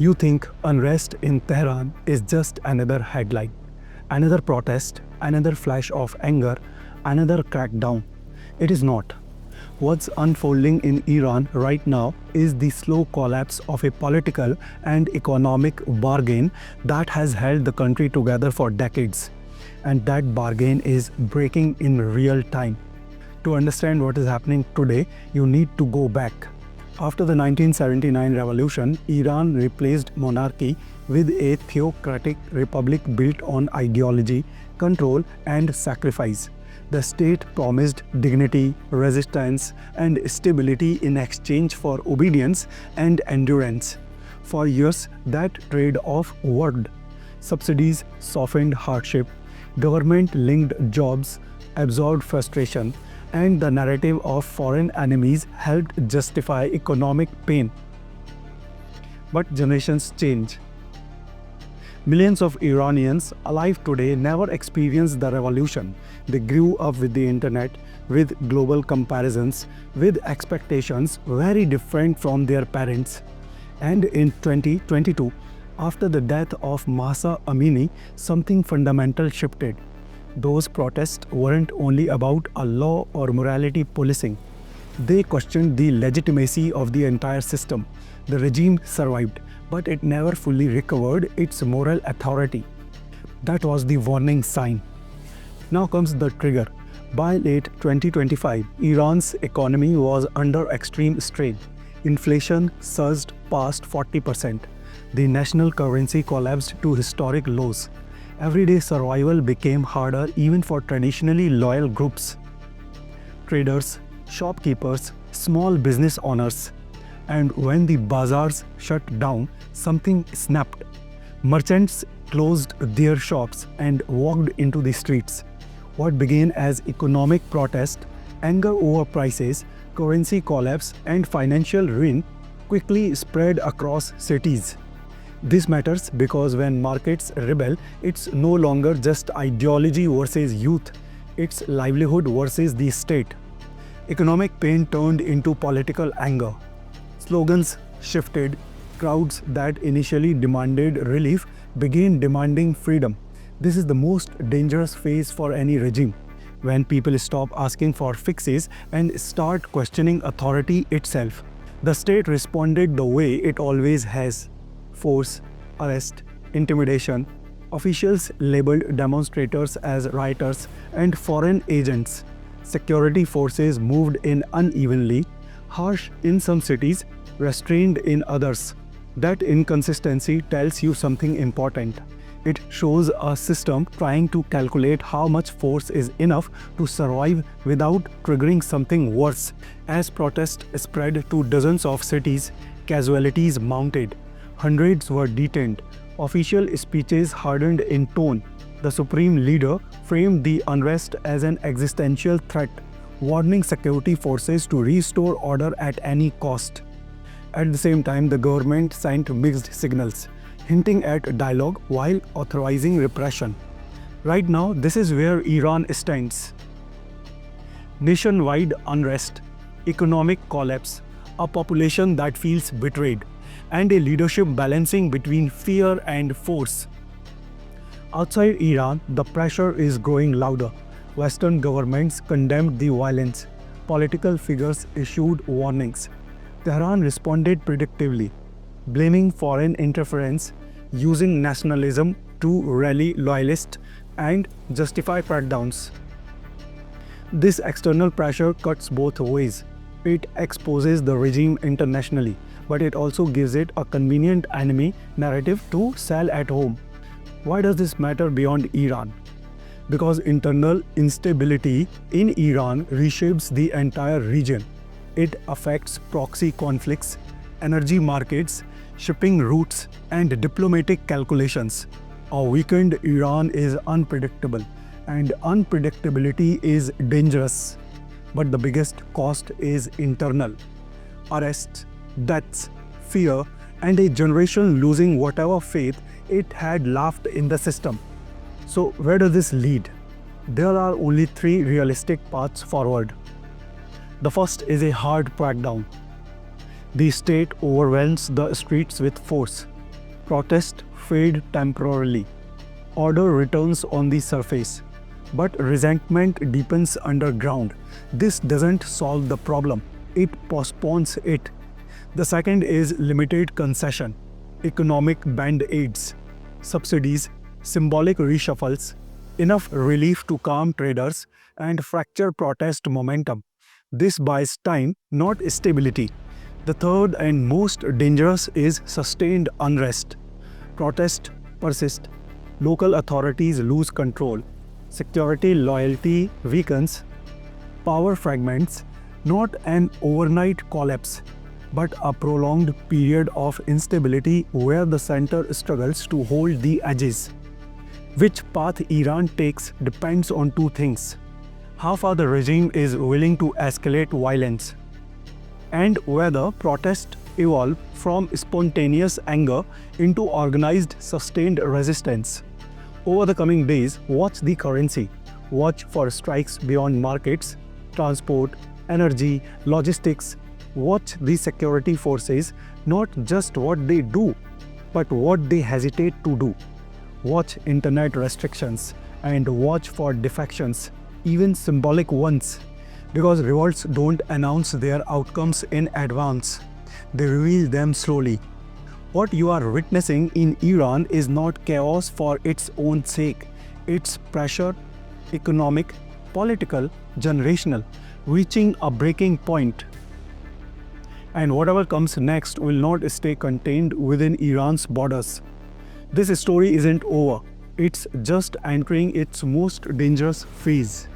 You think unrest in Tehran is just another headline, another protest, another flash of anger, another crackdown. It is not. What's unfolding in Iran right now is the slow collapse of a political and economic bargain that has held the country together for decades. And that bargain is breaking in real time. To understand what is happening today, you need to go back. After the 1979 revolution, Iran replaced monarchy with a theocratic republic built on ideology, control, and sacrifice. The state promised dignity, resistance, and stability in exchange for obedience and endurance. For years, that trade-off worked. Subsidies softened hardship, government-linked jobs absorbed frustration, and the narrative of foreign enemies helped justify economic pain. But generations change. Millions of Iranians alive today never experienced the revolution. They grew up with the internet, with global comparisons, with expectations very different from their parents. And in 2022, after the death of Mahsa Amini, something fundamental shifted. Those protests weren't only about a law or morality policing. They questioned the legitimacy of the entire system. The regime survived, but it never fully recovered its moral authority. That was the warning sign. Now comes the trigger. By late 2025, Iran's economy was under extreme strain. Inflation surged past 40%. The national currency collapsed to historic lows. Everyday survival became harder even for traditionally loyal groups. Traders, shopkeepers, small business owners. And when the bazaars shut down, something snapped. Merchants closed their shops and walked into the streets. What began as economic protest, anger over prices, currency collapse, and financial ruin quickly spread across cities. This matters because when markets rebel, it's no longer just ideology versus youth, it's livelihood versus the state. Economic pain turned into political anger. Slogans shifted, crowds that initially demanded relief began demanding freedom. This is the most dangerous phase for any regime, when people stop asking for fixes and start questioning authority itself. The state responded the way it always has. Force, arrest, intimidation. Officials labeled demonstrators as rioters and foreign agents. Security forces moved in unevenly, harsh in some cities, restrained in others. That inconsistency tells you something important. It shows a system trying to calculate how much force is enough to survive without triggering something worse. As protests spread to dozens of cities, casualties mounted. Hundreds were detained. Official speeches hardened in tone. The supreme leader framed the unrest as an existential threat, warning security forces to restore order at any cost. At the same time, the government sent mixed signals, hinting at dialogue while authorizing repression. Right now, this is where Iran stands. Nationwide unrest, economic collapse, a population that feels betrayed, and a leadership balancing between fear and force. Outside Iran, the pressure is growing louder. Western governments condemned the violence. Political figures issued warnings. Tehran responded predictably, blaming foreign interference, using nationalism to rally loyalists and justify crackdowns. This external pressure cuts both ways. It exposes the regime internationally, but it also gives it a convenient enemy narrative to sell at home. Why does this matter beyond Iran? Because internal instability in Iran reshapes the entire region. It affects proxy conflicts, energy markets, shipping routes, and diplomatic calculations. A weakened Iran is unpredictable, and unpredictability is dangerous. But the biggest cost is internal. Arrests, deaths, fear, and a generation losing whatever faith it had left in the system. So where does this lead? There are only three realistic paths forward. The first is a hard crackdown. The state overwhelms the streets with force. Protests fade temporarily. Order returns on the surface, but resentment deepens underground. This doesn't solve the problem, it postpones it. The second is limited concession, economic band-aids, subsidies, symbolic reshuffles, enough relief to calm traders and fracture protest momentum. This buys time, not stability. The third and most dangerous is sustained unrest. Protests persist, local authorities lose control, security loyalty weakens, power fragments, not an overnight collapse, but a prolonged period of instability where the center struggles to hold the edges. Which path Iran takes depends on two things: how far the regime is willing to escalate violence, and whether protests evolve from spontaneous anger into organized, sustained resistance. Over the coming days, watch the currency. Watch for strikes beyond markets, transport, energy, logistics. Watch the security forces, not just what they do, but what they hesitate to do. Watch internet restrictions and watch for defections, even symbolic ones. Because revolts don't announce their outcomes in advance, they reveal them slowly. What you are witnessing in Iran is not chaos for its own sake. It's pressure, economic, political, generational, reaching a breaking point. And whatever comes next will not stay contained within Iran's borders. This story isn't over. It's just entering its most dangerous phase.